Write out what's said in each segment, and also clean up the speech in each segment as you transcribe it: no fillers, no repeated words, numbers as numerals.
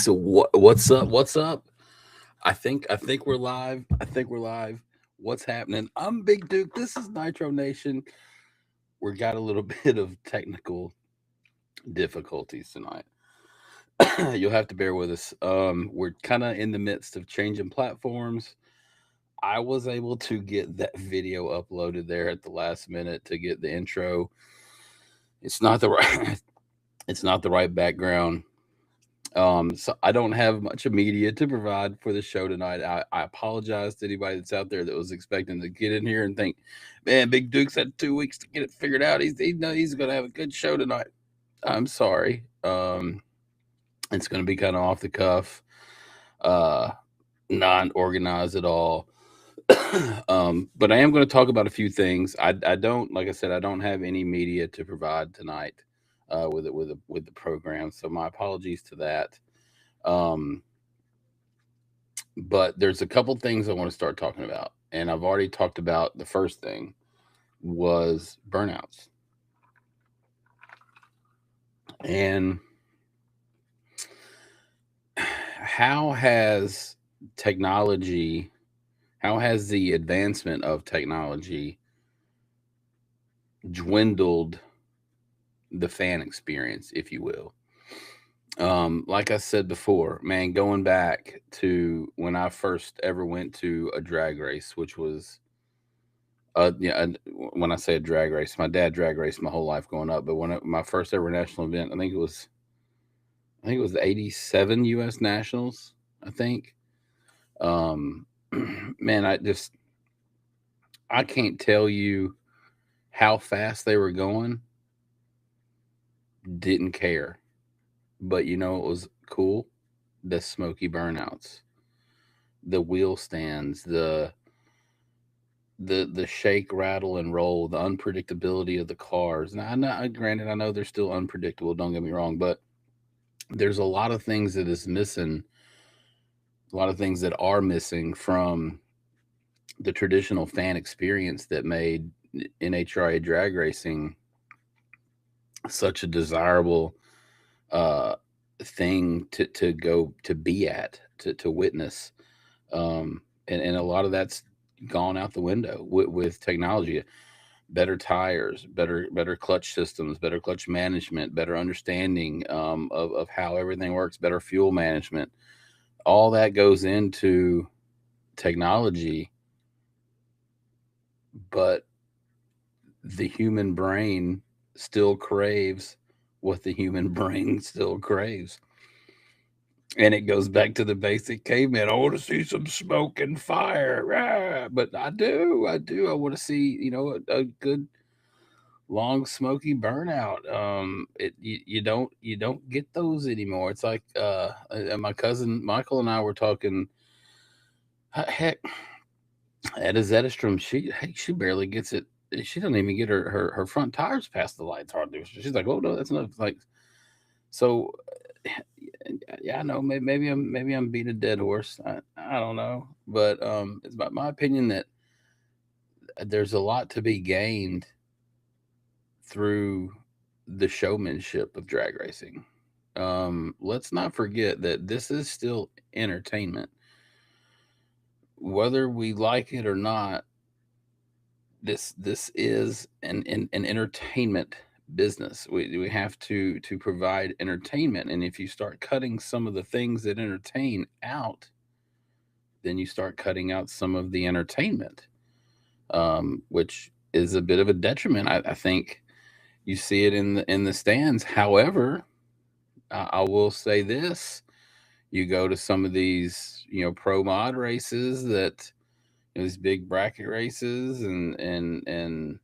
So what's up? What's up? I think we're live. I think we're live. What's happening? I'm Big Duke. This is Nitro Nation. We got a little bit of technical difficulties tonight. You'll have to bear with us. We're kind of in the midst of changing platforms. I was able to get that video uploaded there at the last minute to get the intro. It's not the right it's not the right background. So I don't have much media to provide for the show tonight. I apologize to anybody that's out there that was expecting to get in here and think, man, Big Duke's had 2 weeks to get it figured out. He's going to have a good show tonight. I'm sorry. It's going to be kind of off the cuff, uh, not organized at all. But I am going to talk about a few things. I don't, like I said, I don't have any media to provide tonight with the program. So my apologies to that. Um, but there's a couple things I want to start talking about, and I've already talked about the first thing was burnouts, and how has technology, how has the advancement of technology dwindled the fan experience, if you will? Like I said before, man, going back to when I first ever went to a drag race, which was when I say a drag race, my dad drag raced my whole life growing up. But my first ever national event, I think it was the '87 U.S. Nationals. I think, um, man, I can't tell you how fast they were going. Didn't care, but you know it was cool. The smoky burnouts, the wheel stands, the shake, rattle, and roll, the unpredictability of the cars. Now, granted, I know they're still unpredictable. Don't get me wrong, but there's a lot of things that is missing. A lot of things that are missing from the traditional fan experience that made NHRA drag racing such a desirable uh, thing to go to be at, to witness. And a lot of that's gone out the window with technology. Better tires, better clutch systems, better clutch management, better understanding of how everything works, better fuel management. All that goes into technology, but the human brain still craves what the human brain still craves. And it goes back to the basic caveman. I want to see some smoke and fire. Rah! But I do. I want to see, a good long smoky burnout. You don't get those anymore. It's like my cousin Michael and I were talking. Heck, at a Zetterstrom, she barely gets it. She doesn't even get her front tires past the lights hardly. She's like, oh no, that's enough. Like, so yeah, I know. Maybe I'm beating a dead horse. I don't know, but it's my opinion that there's a lot to be gained through the showmanship of drag racing. Let's not forget that this is still entertainment. Whether we like it or not, this is an entertainment business. We have to provide entertainment, and if you start cutting some of the things that entertain out, then you start cutting out some of the entertainment, which is a bit of a detriment. I think you see it in the stands. However, I will say this: you go to some of these, pro mod races that these big bracket races and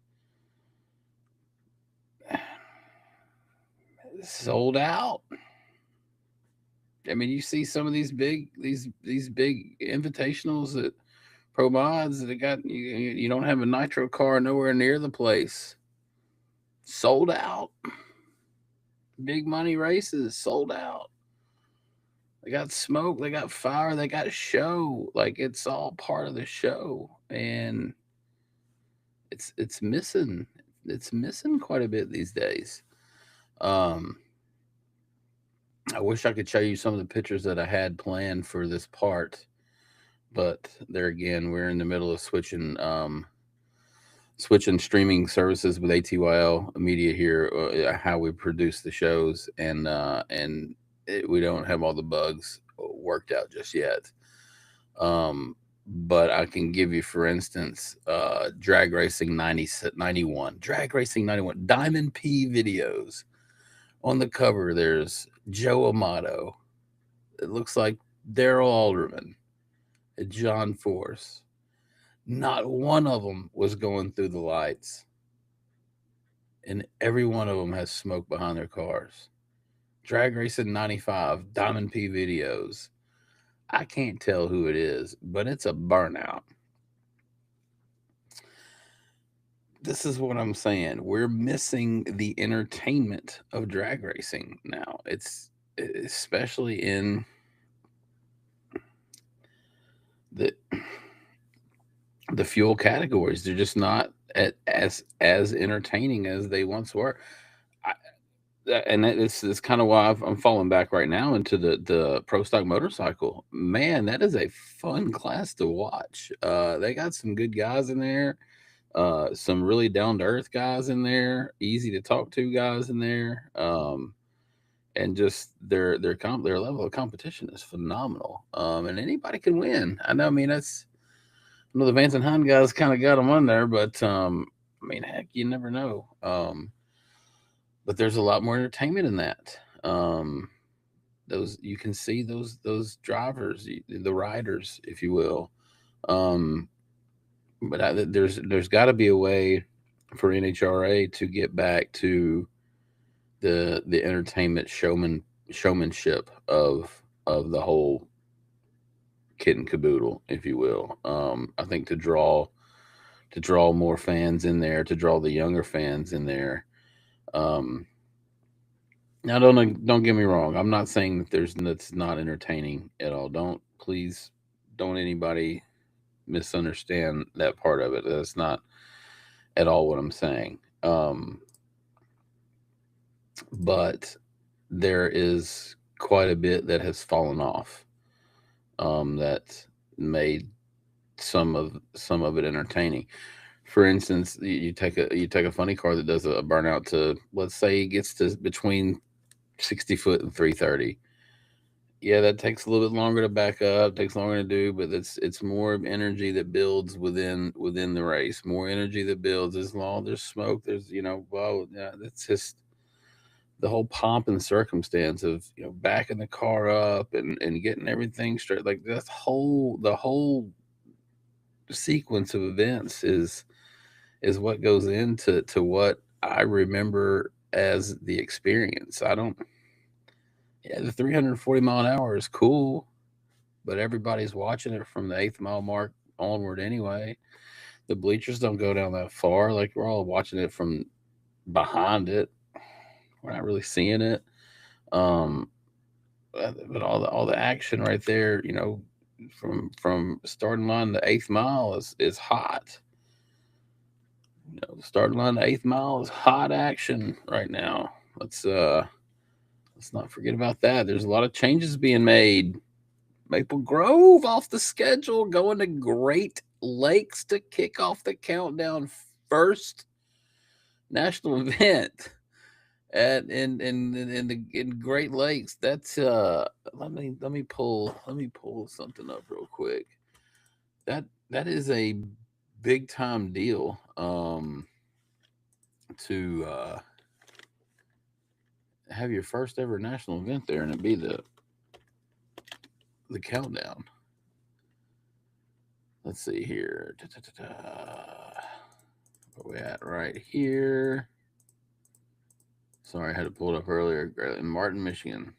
sold out. I mean, you see some of these big invitationals that pro mods that got you don't have a nitro car nowhere near the place. Sold out. Big money races sold out. They got smoke, they got fire, they got show. Like it's all part of the show, and it's missing. It's missing quite a bit these days. Um, I wish I could show you some of the pictures that I had planned for this part, but there again, we're in the middle of switching streaming services with ATYL Media here, how we produce the shows, and we don't have all the bugs worked out just yet. Um, but I can give you, for instance, Drag Racing 91, Drag Racing 91, Diamond P videos. On the cover, there's Joe Amato. It looks like Daryl Alderman, John Force. Not one of them was going through the lights, and every one of them has smoke behind their cars. Drag Racing 95, Diamond P videos. I can't tell who it is, but it's a burnout. This is what I'm saying. We're missing the entertainment of drag racing now. It's especially in the fuel categories. They're just not as entertaining as they once were. And it's kind of why I'm falling back right now into the pro stock motorcycle. Man, that is a fun class to watch. They got some good guys in there, some really down to earth guys in there, easy to talk to guys in there, and just their level of competition is phenomenal. And anybody can win. I know. I mean, I know the Vance and Hunt guys kind of got them on there, but I mean, heck, you never know. But there's a lot more entertainment in that. Um, those you can see those drivers, the riders, if you will. Um, but there's got to be a way for NHRA to get back to the entertainment showmanship of the whole kit and caboodle, if you will. I think to draw more fans in there, to draw the younger fans in there. Um, Now, don't get me wrong. I'm not saying that's not entertaining at all. Don't anybody misunderstand that part of it. That's not at all what I'm saying. But there is quite a bit that has fallen off. That made some of it entertaining. For instance, you take a funny car that does a burnout to, let's say, it gets to between 60 foot and 330. Yeah, that takes a little bit longer to back up, takes longer to do, but it's more energy that builds within the race, more energy that builds. As long there's smoke, well, yeah, that's just the whole pomp and circumstance of backing the car up and getting everything straight. Like the whole sequence of events is what goes into what I remember as the experience. I don't. Yeah, the 340 mile an hour is cool, but everybody's watching it from the eighth mile mark onward anyway. The bleachers don't go down that far. Like, we're all watching it from behind it. We're not really seeing it. Um, but all the action right there, from starting line to eighth mile is hot. The starting line to eighth mile is hot action right now. Let's not forget about that. There's a lot of changes being made. Maple Grove off the schedule, going to Great Lakes to kick off the countdown, first national event in Great Lakes. That's let me pull something up real quick. That is a big time deal. To have your first ever national event there, and it be the countdown. Let's see here. Where we at right here? Sorry, I had to pull it up earlier. In Martin, Michigan.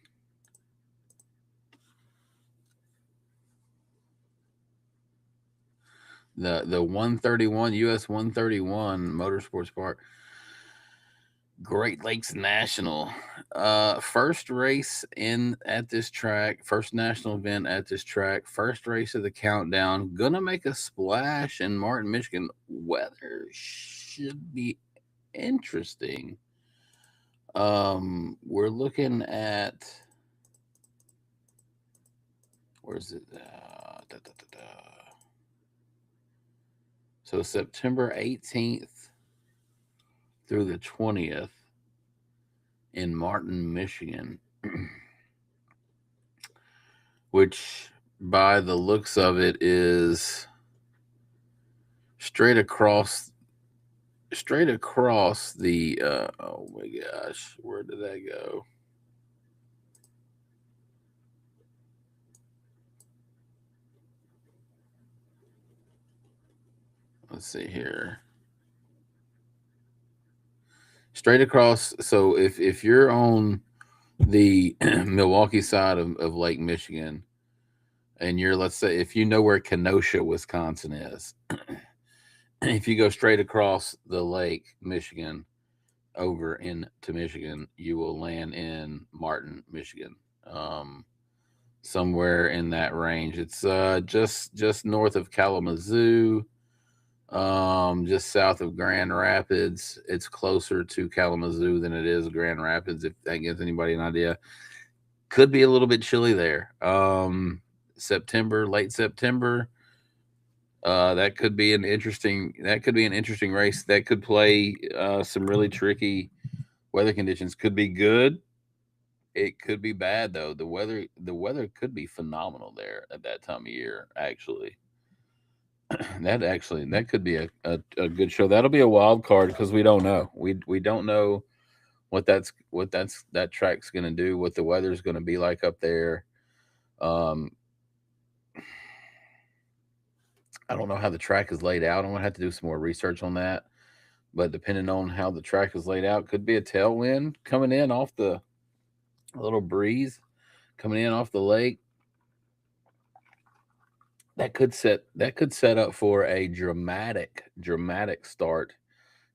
The 131 US 131 Motorsports Park, Great Lakes National. First race in at this track, first national event at this track, first race of the countdown. Gonna make a splash in Martin, Michigan. Weather should be interesting. We're looking at Where's it? So September 18th through the 20th in Martin, Michigan, which by the looks of it is straight across the oh my gosh, where did that go? Let's see here. Straight across. So if you're on the Milwaukee side of Lake Michigan, and you're, let's say, if you know where Kenosha, Wisconsin is, if you go straight across the lake, Michigan, over into Michigan, you will land in Martin, Michigan. Somewhere in that range. It's just north of Kalamazoo, just south of Grand Rapids. It's closer to Kalamazoo than it is Grand Rapids, if that gives anybody an idea. Could be a little bit chilly there. September, late September. That could be an interesting. That could be an interesting race. That could play some really tricky weather conditions. Could be good. It could be bad though. The weather could be phenomenal there at that time of year. Actually, that could be a good show. That'll be a wild card because we don't know. We don't know that track's going to do. What the weather's going to be like up there. Um, I don't know how the track is laid out. I'm gonna have to do some more research on that. But depending on how the track is laid out, could be a tailwind coming in off the a little breeze coming in off the lake. That could set up for a dramatic start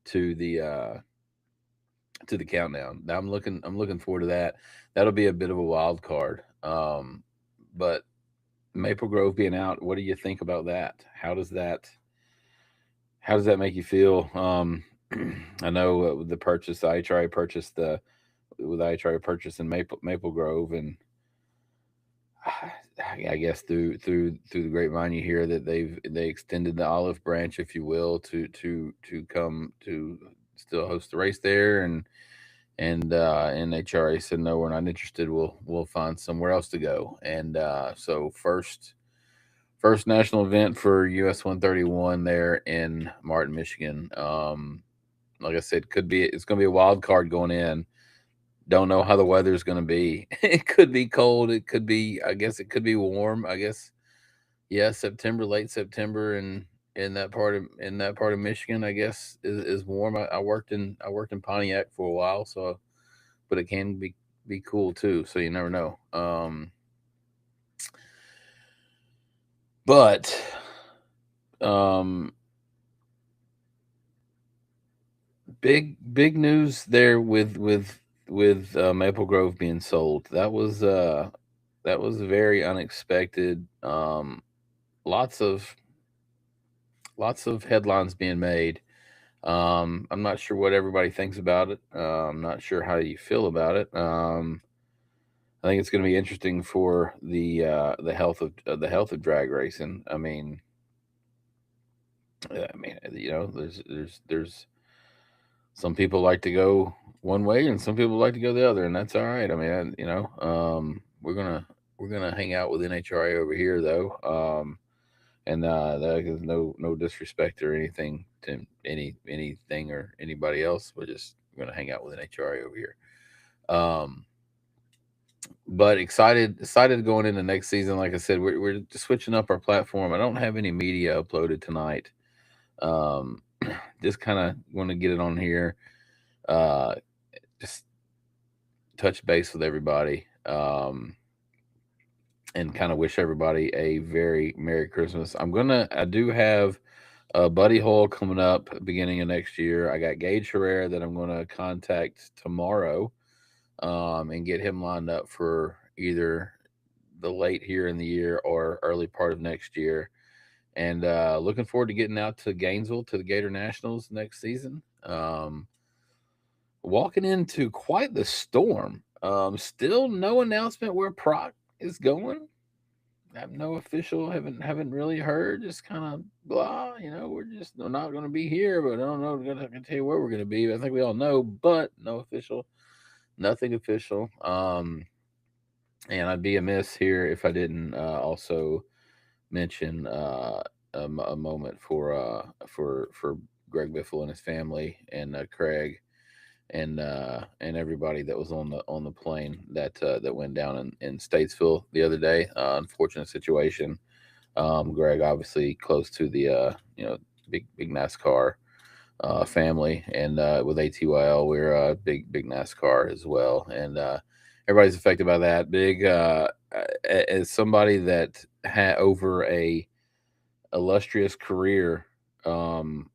to the countdown. Now I'm looking forward to that. That'll be a bit of a wild card. But Maple Grove being out, what do you think about that? How does that make you feel? I know with the purchase, the IHRA purchased the with IHRA purchase in Maple Grove, and I guess through the grapevine you hear that they extended the olive branch, if you will, to come to still host the race there, and NHRA said no, we're not interested. We'll find somewhere else to go, and so first national event for US 131 there in Martin, Michigan. Like I said, it's going to be a wild card going in. Don't know how the weather is going to be. It could be cold. It could be. I guess it could be warm. I guess, yeah, September, late September, and in that part of Michigan, I guess is warm. I worked in Pontiac for a while, so but it can be cool too. So you never know. But um, big news there with Maple Grove being sold. That was very unexpected. Lots of headlines being made. I'm not sure what everybody thinks about it. I'm not sure how you feel about it. I think it's going to be interesting for the health of drag racing. I mean, there's some people like to go one way and some people like to go the other, and that's all right. I mean, we're gonna hang out with NHRA over here though. And that is no disrespect or anything to anything or anybody else. We're just gonna hang out with NHRA over here. Um, but excited going into next season. Like I said, we're just switching up our platform. I don't have any media uploaded tonight. Um, just kind of want to get it on here. Uh, just touch base with everybody. And kind of wish everybody a very Merry Christmas. I do have Buddy Hole coming up beginning of next year. I got Gage Herrera that I'm going to contact tomorrow, and get him lined up for either the late here in the year or early part of next year. And looking forward to getting out to Gainesville to the Gator Nationals next season. Walking into quite the storm. Still no announcement where Proc is going. have no official, haven't really heard, just kind of blah. We're not going to be here, but I don't know. I can tell you where we're going to be. I think we all know, but no official, nothing official. And I'd be amiss here if I didn't also mention a moment for Greg Biffle and his family, and Craig, and everybody that was on the plane that went down in Statesville the other day. Unfortunate situation. Greg obviously close to the big NASCAR family, and with ATYL we're big NASCAR as well, and everybody's affected by that. Big as somebody that had over a illustrious career, um,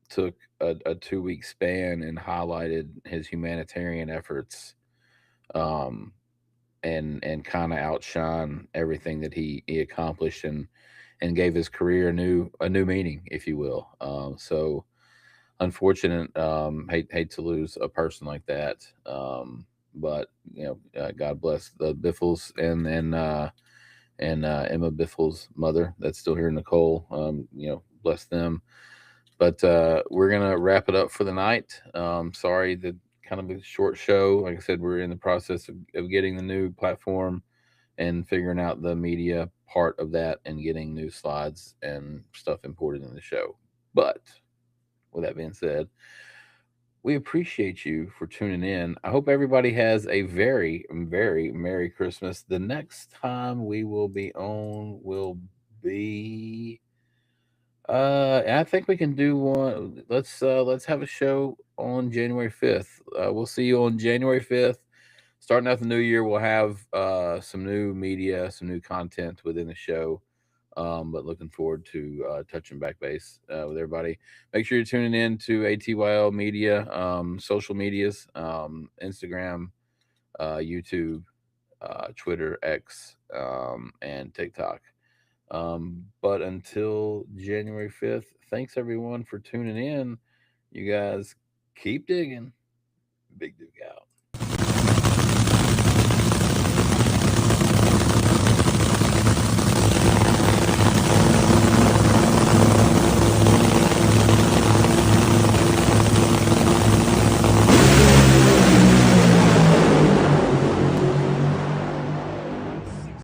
took a 2 week span and highlighted his humanitarian efforts, um, and kind of outshine everything that he accomplished, and gave his career a new meaning, if you will. So unfortunate. Hate to lose a person like that. But God bless the Biffles, and Emma Biffle's mother that's still here, Nicole. Bless them. But we're gonna wrap it up for the night. Sorry, the kind of a short show. Like I said, we're in the process of getting the new platform and figuring out the media part of that, and getting new slides and stuff imported in the show. But with that being said, we appreciate you for tuning in. I hope everybody has a very, very Merry Christmas. The next time we will be on will be I think we can do one. Let's have a show on January 5th. We'll see you on January 5th. Starting out the new year, we'll have some new media, some new content within the show. But looking forward to touching back base with everybody. Make sure you're tuning in to ATYL Media, social medias, Instagram, YouTube, Twitter, X, and TikTok. But until January 5th, thanks everyone for tuning in. You guys keep digging. Big Duke out.